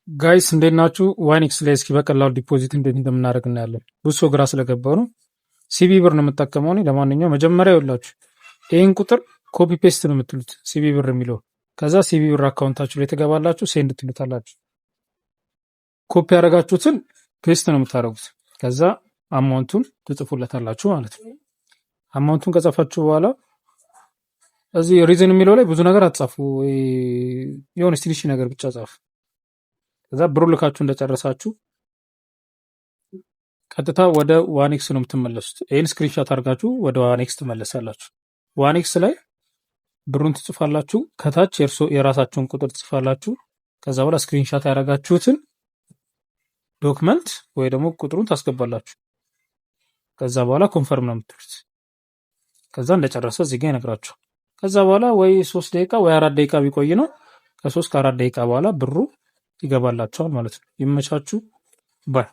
ጋይስ እንዴት ናችሁ? ዋይኒክስ ላይ እስኪ በቀላሉ ዲፖዚት እንዴት እንደምናደርግ እናያለን። ብዙ ሰው ግራ ስለገባው ነው። ሲቢ ብር ነው የምጠቀመው እኔ። ለማንኛውም መጀመሪያ ይኸውላችሁ ይህን ቁጥር ኮፒ ፔስት ነው የምትሉት ሲቢ ብር የሚለው። ከዛ ሲቢ ብር አካውንታችሁ ላይ ትገባላችሁ፣ ሴንድ ትሉታላችሁ። ኮፒ ያደረጋችሁትን ፔስት ነው የምታደርጉት። ከዛ አማውንቱን ትጽፉለታላችሁ ማለት ነው። አማውንቱን ከጻፋችሁ በኋላ እዚህ ሪዝን የሚለው ላይ ብዙ ነገር አትጻፉ፣ የሆነ ትንሽ ነገር ብቻ ጻፉ። ከዛ ብሩ ልካችሁ እንደጨረሳችሁ ቀጥታ ወደ ዋኔክስ ነው የምትመለሱት። ይህን ስክሪንሻት አድርጋችሁ ወደ ዋኔክስ ትመለሳላችሁ። ዋኔክስ ላይ ብሩን ትጽፋላችሁ፣ ከታች የራሳችሁን ቁጥር ትጽፋላችሁ። ከዛ በኋላ ስክሪንሻት ያደረጋችሁትን ዶክመንት ወይ ደግሞ ቁጥሩን ታስገባላችሁ። ከዛ በኋላ ኮንፈርም ነው የምትሉት። ከዛ እንደጨረሰ እዚህ ጋር ይነግራችኋል። ከዛ በኋላ ወይ 3 ደቂቃ ወይ 4 ደቂቃ ቢቆይ ነው። ከ3 ከ4 ደቂቃ በኋላ ብሩ ይገባላችኋል ማለት ነው። ይመቻችሁ ባይ